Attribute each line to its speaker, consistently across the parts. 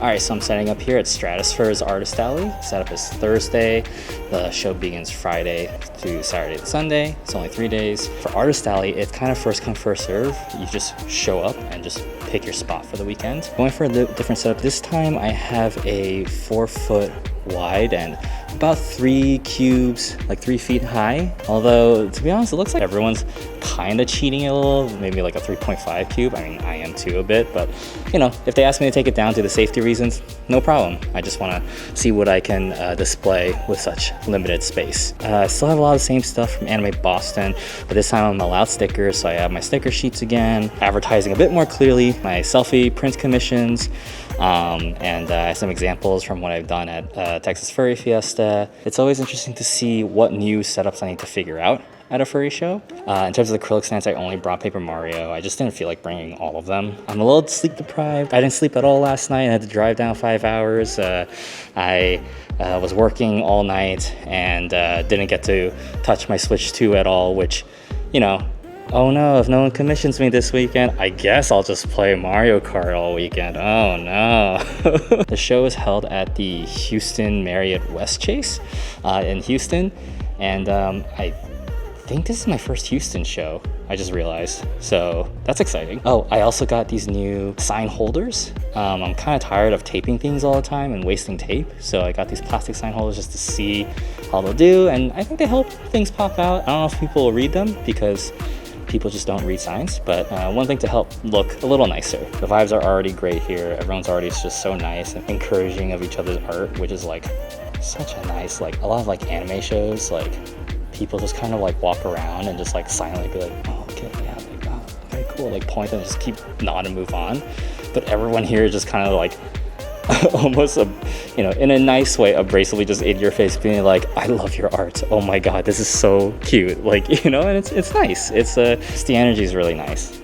Speaker 1: Alright, so I'm setting up here at Stratosfur's Artist Alley. Setup is Thursday. The show begins Friday to Saturday to Sunday. It's only 3 days. For Artist Alley, it's kind of first come, first serve. You just show up and just pick your spot for the weekend. Going for a different setup. This time I have a 4-foot wide and about 3 cubes, like 3 feet high. Although, to be honest, it looks like everyone's kind of cheating a little, maybe like a 3.5 cube. I mean, I am too a bit, but you know, if they ask me to take it down to the safety reasons, no problem. I just want to see what I can display with such limited space. I still have a lot of the same stuff from Anime Boston, but this time I'm allowed stickers, so I have my sticker sheets again, advertising a bit more clearly, my selfie print commissions, and I have some examples from what I've done at Texas Furry Fiesta. It's always interesting to see what new setups I need to figure out at a furry show. In terms of the acrylic stands, I only brought Paper Mario. I just didn't feel like bringing all of them. I'm a little sleep deprived. I didn't sleep at all last night. I had to drive down 5 hours. I was working all night and didn't get to touch my Switch 2 at all, which, you know, oh no, if no one commissions me this weekend, I guess I'll just play Mario Kart all weekend. Oh no. The show is held at the Houston Marriott Westchase in Houston, and I think this is my first Houston show, I just realized, so that's exciting. Oh, I also got these new sign holders. I'm kind of tired of taping things all the time and wasting tape, so I got these plastic sign holders just to see how they'll do, and I think they help things pop out. I don't know if people will read them because people just don't read signs, but one thing to help look a little nicer. The vibes are already great here. Everyone's already just so nice and encouraging of each other's art, which is like such a nice, like a lot of like anime shows, like people just kind of like walk around and just like silently be like, oh, okay, yeah, like, oh, very cool, like point and just keep nod and move on. But everyone here is just kind of like almost, you know, in a nice way, abrasively just in your face being like, I love your art. Oh my God, this is so cute. Like, you know, and it's nice. It's the energy is really nice.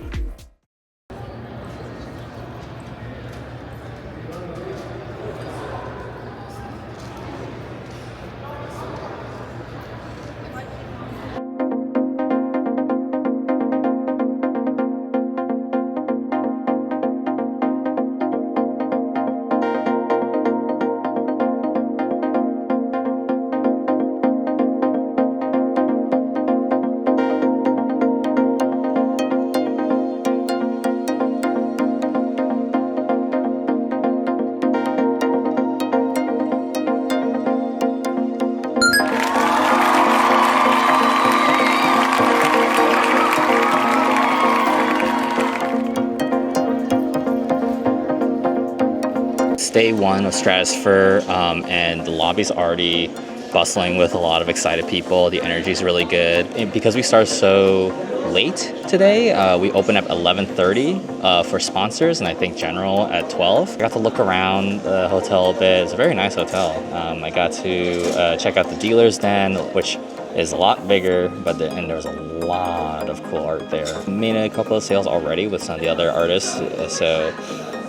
Speaker 1: Day one of Stratosfur, and the lobby's already bustling with a lot of excited people. The energy is really good. And because we start so late today, we open up 11:30 for sponsors, and I think general at 12. I got to look around the hotel a bit. It's a very nice hotel. I got to check out the dealer's den, which is a lot bigger, and there's a lot of cool art there. Made a couple of sales already with some of the other artists, so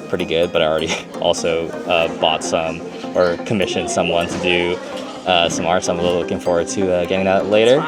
Speaker 1: pretty good, but I already also bought some or commissioned someone to do some art, so I'm really looking forward to getting that later.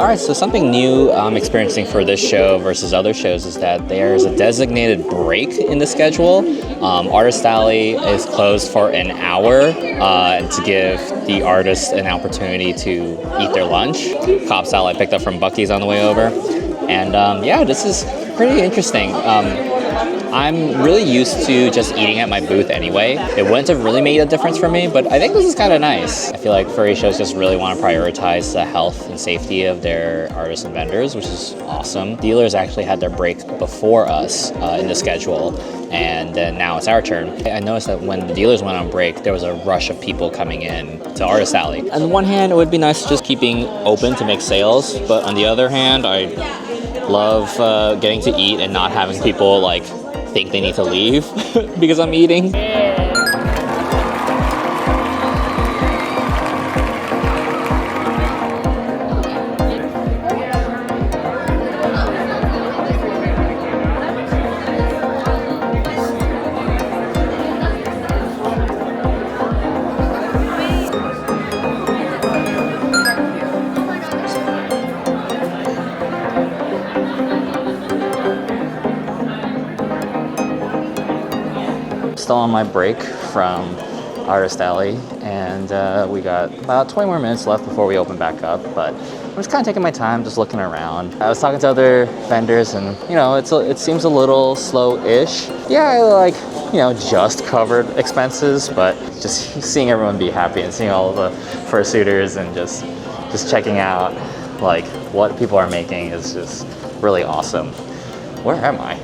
Speaker 1: Alright, so something new I'm experiencing for this show versus other shows is that there's a designated break in the schedule. Artist Alley is closed for an hour to give the artists an opportunity to eat their lunch. Cobb salad I picked up from Buc-ee's on the way over. And yeah, this is pretty interesting. I'm really used to just eating at my booth anyway. It wouldn't have really made a difference for me, but I think this is kind of nice. I feel like furry shows just really want to prioritize the health and safety of their artists and vendors, which is awesome. Dealers actually had their break before us in the schedule, and then now it's our turn. I noticed that when the dealers went on break, there was a rush of people coming in to Artist Alley. On the one hand, it would be nice just keeping open to make sales, but on the other hand, I love getting to eat and not having people like think they need to leave because I'm eating. Still on my break from Artist Alley, and we got about 20 more minutes left before we open back up, but I'm just kind of taking my time, just looking around. I was talking to other vendors, and you know, it seems a little slow-ish. Yeah, I like, you know, just covered expenses, but just seeing everyone be happy and seeing all of the fursuiters and just checking out like what people are making is just really awesome. Where am I?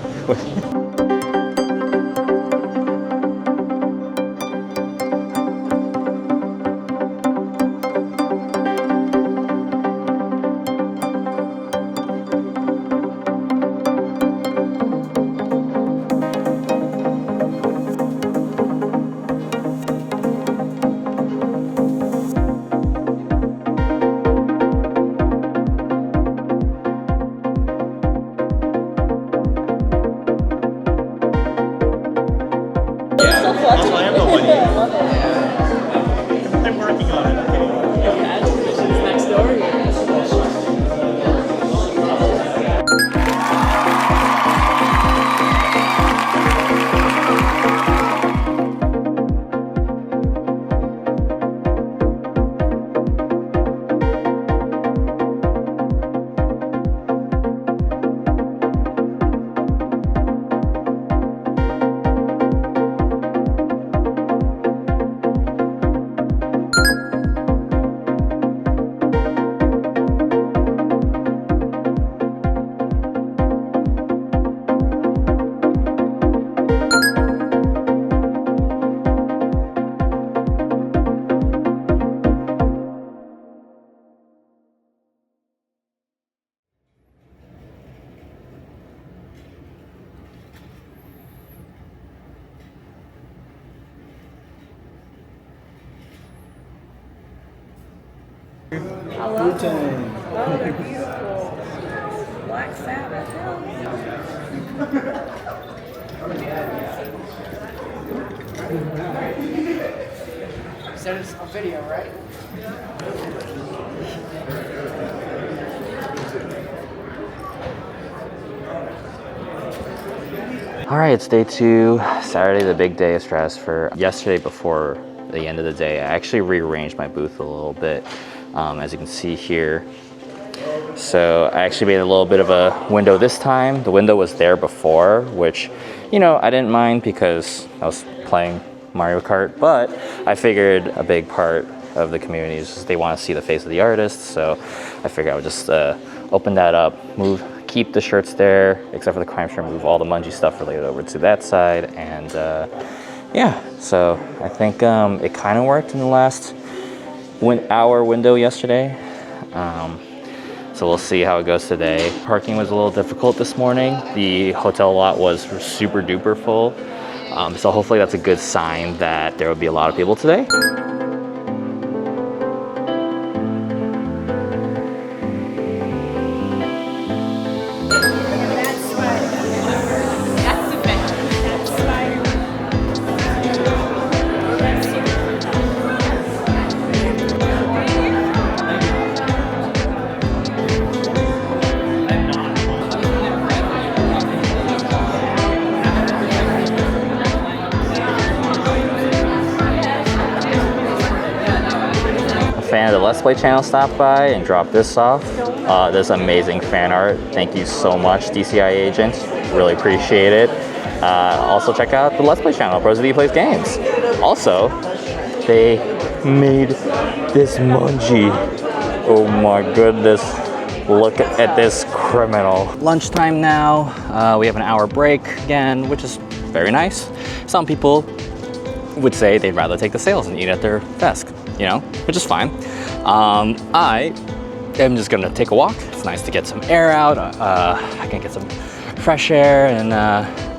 Speaker 2: Oh, they're beautiful. Black Sabbath. You said it's a video, right?
Speaker 1: All right, it's day 2, Saturday, the big day of Stratosfur. Yesterday, before the end of the day, I actually rearranged my booth a little bit, as you can see here. So I actually made a little bit of a window this time. The window was there before, which, you know, I didn't mind because I was playing Mario Kart, but I figured a big part of the community is they want to see the face of the artist, so I figured I would just open that up, keep the shirts there, except for the crime shirt, move all the Mungie stuff related over to that side, and yeah, so I think it kind of worked in the last hour window yesterday. So we'll see how it goes today. Parking was a little difficult this morning. The hotel lot was super duper full. So hopefully that's a good sign that there will be a lot of people today. Fan of the Let's Play channel stopped by and dropped this off. This amazing fan art. Thank you so much, DCI agent. Really appreciate it. Also check out the Let's Play channel, Pros of Plays Games. Also, they made this Mungie. Oh my goodness. Look at this criminal. Lunchtime now. We have an hour break again, which is very nice. Some people would say they'd rather take the sales and eat at their desk, you know, which is fine. I am just gonna take a walk. It's nice to get some air out. I can get some fresh air and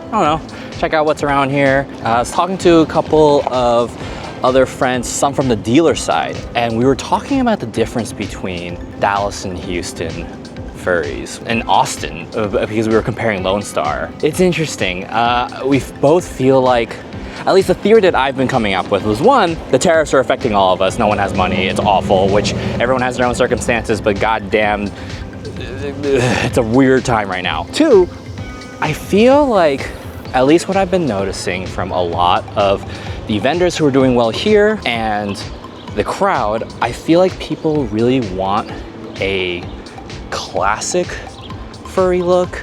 Speaker 1: I don't know, check out what's around here. I was talking to a couple of other friends, some from the dealer side, and we were talking about the difference between Dallas and Houston furries and Austin because we were comparing Lone Star. It's interesting. We both feel like, at least the theory that I've been coming up with was, one, the tariffs are affecting all of us. No one has money. It's awful, which everyone has their own circumstances, but goddamn, it's a weird time right now. Two, I feel like, at least what I've been noticing from a lot of the vendors who are doing well here and the crowd, I feel like people really want a classic furry look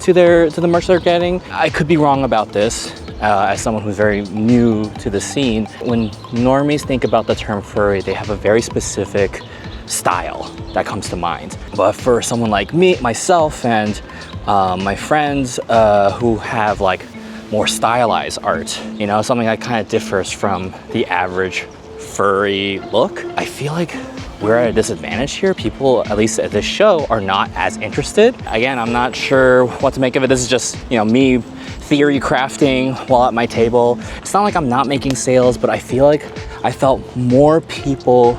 Speaker 1: to the merch they're getting. I could be wrong about this as someone who's very new to the scene. When normies think about the term furry, they have a very specific style that comes to mind. But for someone like me, myself, and my friends who have like more stylized art, you know, something that kind of differs from the average furry look, I feel like we're at a disadvantage here. People, at least at this show, are not as interested. Again, I'm not sure what to make of it. This is just, you know, me theory crafting while at my table. It's not like I'm not making sales, but I feel like I felt more people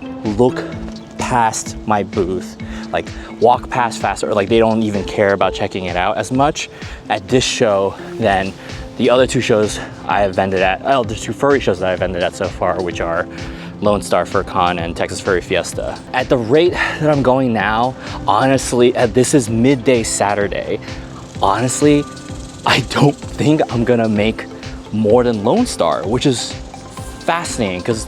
Speaker 1: look past my booth, like walk past faster, or like they don't even care about checking it out as much at this show than the other two shows I have vended at, the two furry shows that I've vended at so far, which are Lone Star FurCon and Texas Furry Fiesta. At the rate that I'm going now, honestly, this is midday Saturday, honestly, I don't think I'm gonna make more than Lone Star, which is fascinating because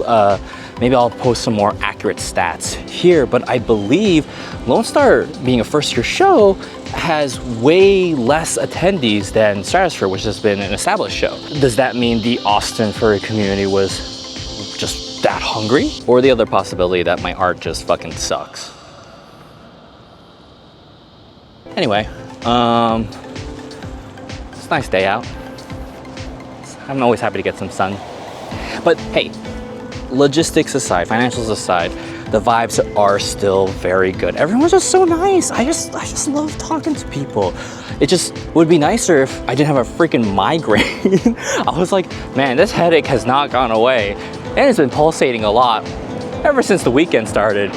Speaker 1: maybe I'll post some more accurate stats here, but I believe Lone Star, being a first-year show, has way less attendees than Stratosfur, which has been an established show. Does that mean the Austin furry community was just that hungry? Or the other possibility that my art just fucking sucks? Anyway, it's a nice day out. I'm always happy to get some sun. But hey, logistics aside, financials aside, the vibes are still very good. Everyone's just so nice. I just love talking to people. It just would be nicer if I didn't have a freaking migraine. I was like, man, this headache has not gone away. And it's been pulsating a lot ever since the weekend started.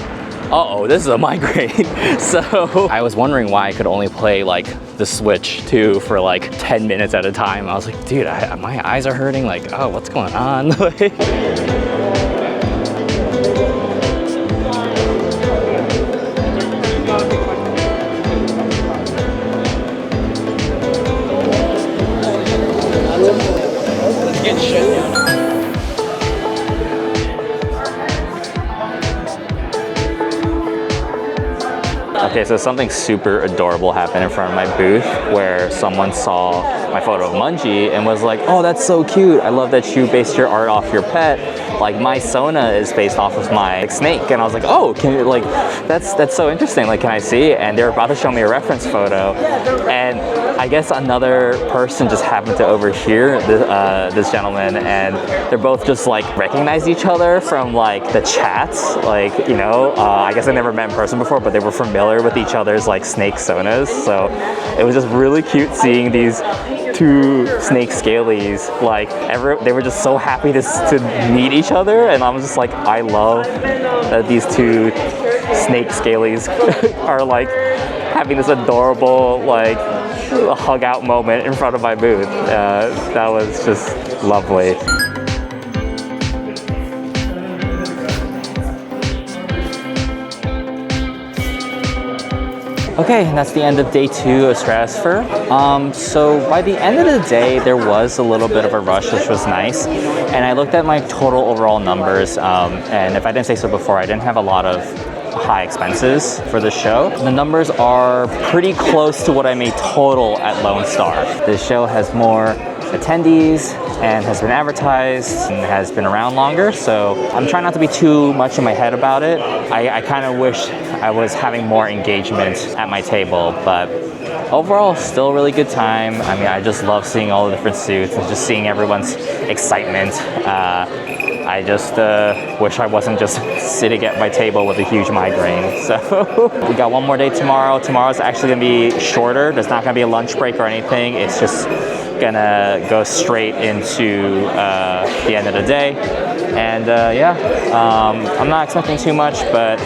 Speaker 1: Uh-oh, this is a migraine. So I was wondering why I could only play like the Switch 2 for like 10 minutes at a time. I was like, dude, my eyes are hurting. Like, oh, what's going on? Okay, so something super adorable happened in front of my booth where someone saw my photo of Mungie and was like, oh, that's so cute. I love that you based your art off your pet. Like my Sona is based off of my snake. And I was like, oh, can you, like, that's so interesting. Like, can I see? And they were about to show me a reference photo. And I guess another person just happened to overhear this gentleman, and they're both just like recognized each other from like the chats. Like, you know, I guess I never met in person before, but they were familiar with each other's like snake Sonas. So it was just really cute seeing these two snake scalies. Like they were just so happy to meet each other, and I was just like, I love that these two snake scalies are like having this adorable like hug out moment in front of my booth. That was just lovely. Okay, and that's the end of day 2 of Stratosfur. So by the end of the day, there was a little bit of a rush, which was nice. And I looked at my total overall numbers, and if I didn't say so before, I didn't have a lot of high expenses for the show. The numbers are pretty close to what I made total at Lone Star. The show has more attendees and has been advertised and has been around longer, so I'm trying not to be too much in my head about it. I kind of wish I was having more engagement at my table, but overall, still a really good time. I mean, I just love seeing all the different suits and just seeing everyone's excitement. I just wish I wasn't just sitting at my table with a huge migraine. So we got one more day tomorrow. Tomorrow's actually gonna be shorter. There's not gonna be a lunch break or anything. It's just gonna go straight into the end of the day. And yeah, I'm not expecting too much, but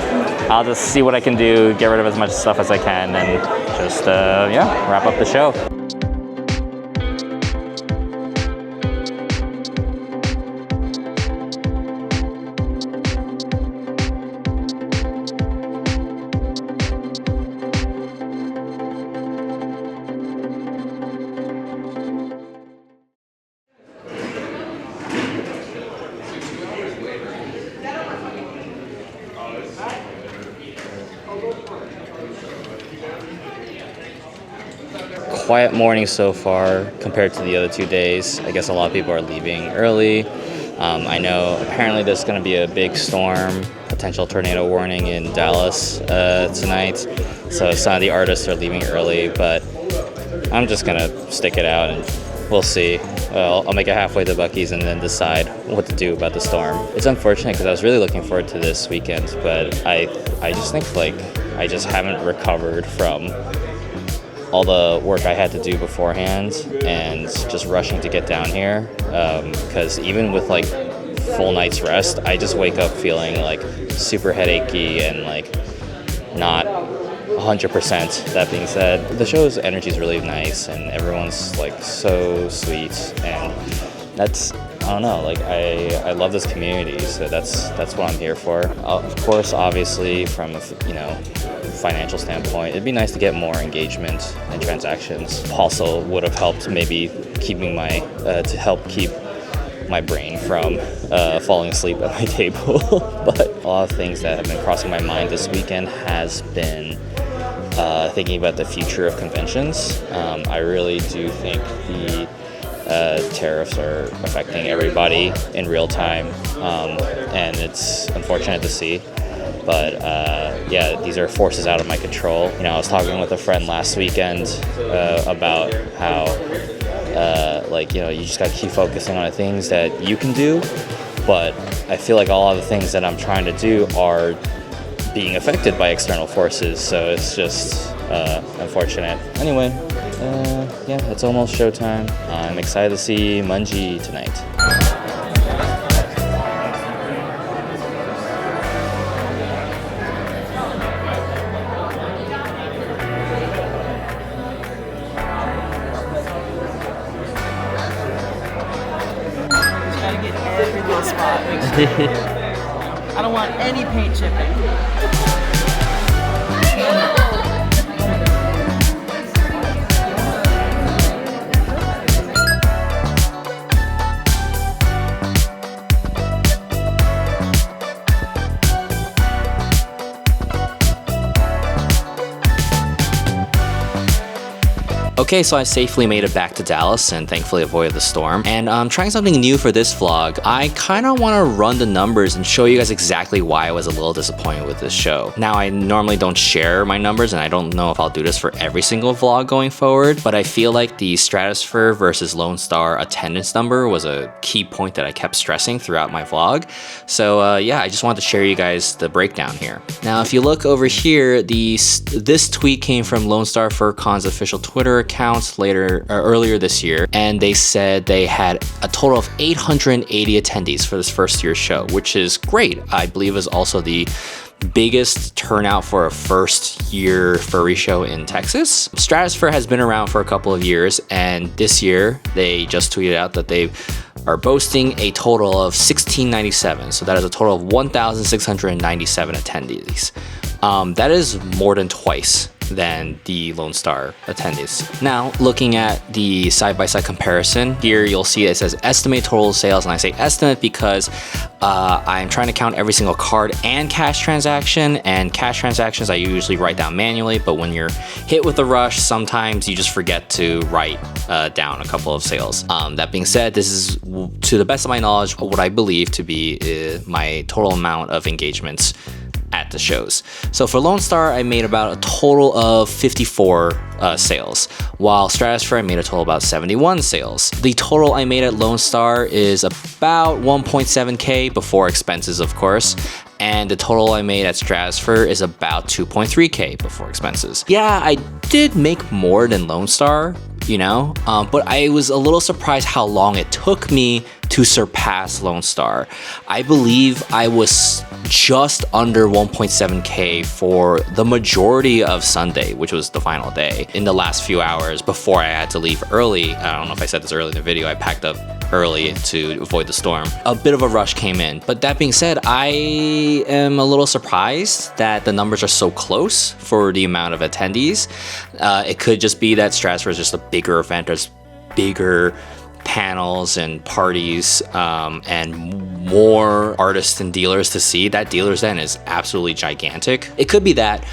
Speaker 1: I'll just see what I can do, get rid of as much stuff as I can, and just yeah, wrap up the show. Quiet morning so far compared to the other 2 days. I guess a lot of people are leaving early. I know apparently there's going to be a big storm, potential tornado warning in Dallas tonight. So some of the artists are leaving early, but I'm just going to stick it out and we'll see. I'll make it halfway to Buc-ee's and then decide what to do about the storm. It's unfortunate because I was really looking forward to this weekend, but I just think like I just haven't recovered from all the work I had to do beforehand and just rushing to get down here, because even with like full night's rest, I just wake up feeling like super headachy and like not 100%. That being said, the show's energy is really nice and everyone's like so sweet, and that's, I don't know, like I love this community, so that's what I'm here for. Of course, obviously from, you know, financial standpoint, it'd be nice to get more engagement and transactions. Also would have helped maybe keeping my to help keep my brain from falling asleep at my table. But a lot of things that have been crossing my mind this weekend has been thinking about the future of conventions. I really do think the tariffs are affecting everybody in real time, and it's unfortunate to see. But yeah, these are forces out of my control. You know, I was talking with a friend last weekend about how, like, you know, you just got to keep focusing on the things that you can do. But I feel like all of the things that I'm trying to do are being affected by external forces. So it's just unfortunate. Anyway, yeah, it's almost showtime. I'm excited to see Mungie tonight.
Speaker 2: I don't want any paint chipping.
Speaker 1: Okay, so I safely made it back to Dallas and thankfully avoided the storm. And I'm trying something new for this vlog. I kind of want to run the numbers and show you guys exactly why I was a little disappointed with this show. Now, I normally don't share my numbers and I don't know if I'll do this for every single vlog going forward, but I feel like the Stratosfur versus Lone Star attendance number was a key point that I kept stressing throughout my vlog. So yeah, I just wanted to share you guys the breakdown here. Now, if you look over here, this tweet came from Lone Star FurCon's official Twitter account earlier this year, and they said they had a total of 880 attendees for this first year show, which is great. I believe is also the biggest turnout for a first year furry show in Texas. Stratosfur has been around for a couple of years, and this year they just tweeted out that they are boasting a total of 1697. So that is a total of 1,697 attendees. That is more than twice than the Lone Star attendees. Now, looking at the side-by-side comparison, here you'll see it says estimate total sales, and I say estimate because I'm trying to count every single card and cash transaction, and cash transactions I usually write down manually, but when you're hit with a rush, sometimes you just forget to write down a couple of sales. That being said, this is, to the best of my knowledge, what I believe to be my total amount of engagements at the shows. So for Lone Star, I made about a total of 54 sales, while Stratosfur, I made a total of about 71 sales. The total I made at Lone Star is about 1.7K before expenses, of course, and the total I made at Stratosfur is about 2.3K before expenses. Yeah, I did make more than Lone Star, you know? But I was a little surprised how long it took me to surpass Lone Star. I believe I was just under 1.7K for the majority of Sunday, which was the final day, in the last few hours before I had to leave early. I don't know if I said this early in the video, I packed up early to avoid the storm. A bit of a rush came in, but that being said, I am a little surprised that the numbers are so close for the amount of attendees. It could just be that Stratosfur is just a bigger event, there's bigger panels and parties and more artists and dealers to see. That dealers den is absolutely gigantic. It could be that,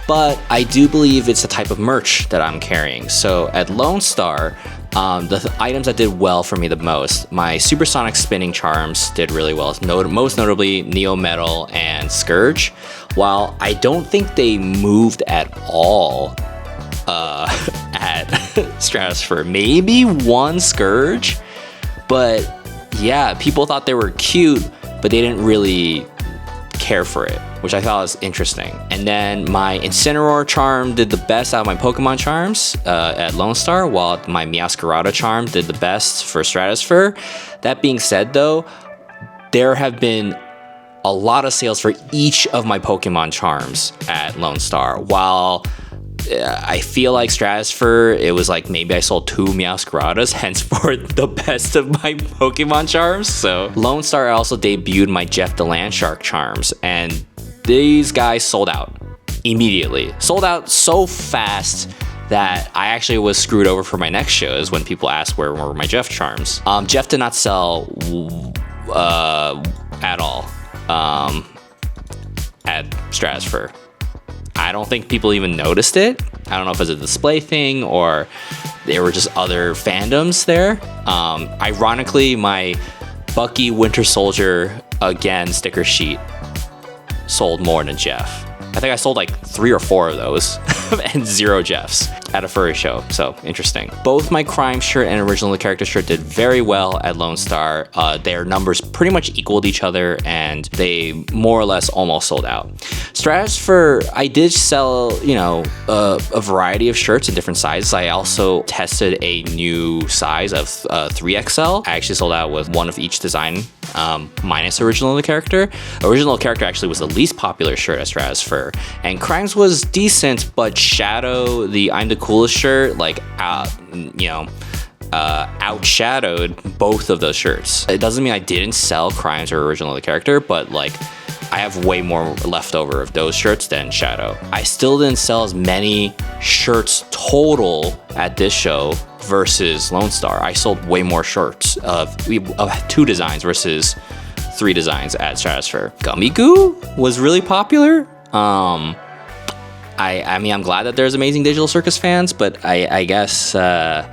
Speaker 1: but I do believe it's the type of merch that I'm carrying. So at Lone Star, the items that did well for me the most, my supersonic spinning charms did really well, most notably Neo Metal and Scourge. While I don't think they moved at all at Stratosfur, maybe one Scourge, but yeah, people thought they were cute, but they didn't really care for it, which I thought was interesting. And then my Incineroar charm did the best out of my Pokemon charms at Lone Star, while my Meowscarada charm did the best for Stratosfur. That being said though, there have been a lot of sales for each of my Pokemon charms at Lone Star. While I feel like Stratosfur, it was like maybe I sold 2 Meowscaradas, henceforth the best of my Pokemon charms. So Lone Star also debuted my Jeff the Landshark charms, and these guys sold out immediately. Sold out so fast that I actually was screwed over for my next shows when people asked where were my Jeff charms. Jeff did not sell at all at Stratosfur. I don't think people even noticed it. I don't know if it was a display thing or there were just other fandoms there. Ironically, my Bucky Winter Soldier again sticker sheet sold more than Jeff. I think I sold like 3 or 4 of those and 0 Jeffs at a furry show, so interesting. Both my Crime shirt and original character shirt did very well at Lone Star. Their numbers pretty much equaled each other and they more or less almost sold out. Stratosfur, I did sell, you know, a variety of shirts in different sizes. I also tested a new size of 3XL. I actually sold out with one of each design, minus original character. Original character actually was the least popular shirt at Stratosfur, and Crimes was decent, but Shadow, the I'm the Coolest shirt, like, outshadowed both of those shirts. It doesn't mean I didn't sell Crimes or original character, but like, I have way more left over of those shirts than Shadow. I still didn't sell as many shirts total at this show versus Lone Star. I sold way more shirts of 2 designs versus 3 designs at Stratosfur. Gummy Goo was really popular. I mean, I'm glad that there's Amazing Digital Circus fans, but I guess, I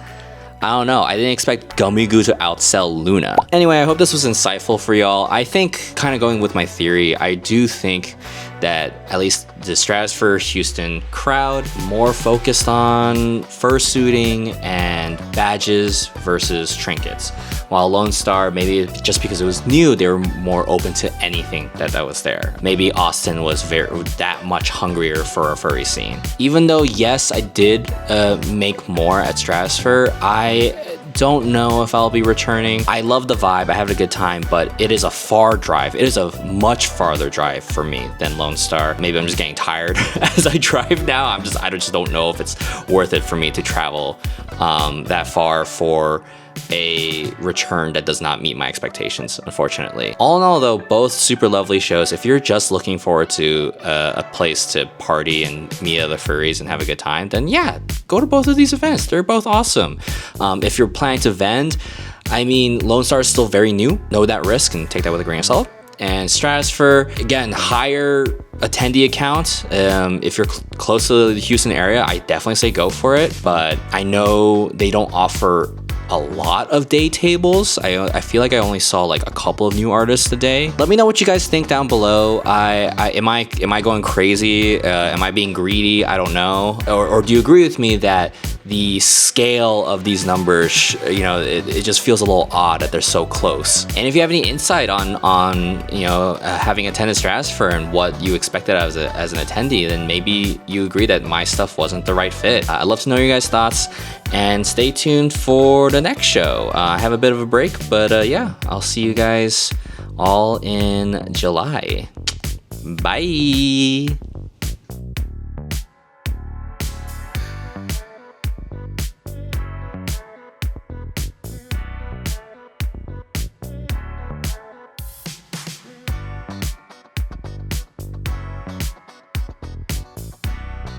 Speaker 1: don't know. I didn't expect Gummy Goo to outsell Luna. Anyway, I hope this was insightful for y'all. I think, kind of going with my theory, I do think that at least the Stratosfur Houston crowd more focused on fursuiting and badges versus trinkets. While Lone Star, maybe just because it was new, they were more open to anything that was there. Maybe Austin was that much hungrier for a furry scene. Even though, yes, I did make more at Stratosfur, I don't know if I'll be returning. I love the vibe, I had a good time, but it is a far drive. It is a much farther drive for me than Lone Star. Maybe I'm just getting tired as I drive now. I just don't know if it's worth it for me to travel that far for a return that does not meet my expectations, unfortunately. All in all though, both super lovely shows. If you're just looking forward to a place to party and meet other furries and have a good time, then yeah, go to both of these events. They're both awesome. If you're planning to vend, I mean, Lone Star is still very new. Know that risk and take that with a grain of salt. And Stratosfur, again, higher attendee count. If you're close to the Houston area, I definitely say go for it. But I know they don't offer a lot of day tables. I feel like I only saw like a couple of new artists a day. Let me know what you guys think down below. Am I going crazy? Am I being greedy? I don't know. Or do you agree with me that the scale of these numbers, you know, it just feels a little odd that they're so close. And if you have any insight on you know, having attended Stratosfur and what you expected as an attendee, then maybe you agree that my stuff wasn't the right fit. I'd love to know your guys' thoughts, and stay tuned for the next show. I have a bit of a break, but yeah, I'll see you guys all in July. Bye.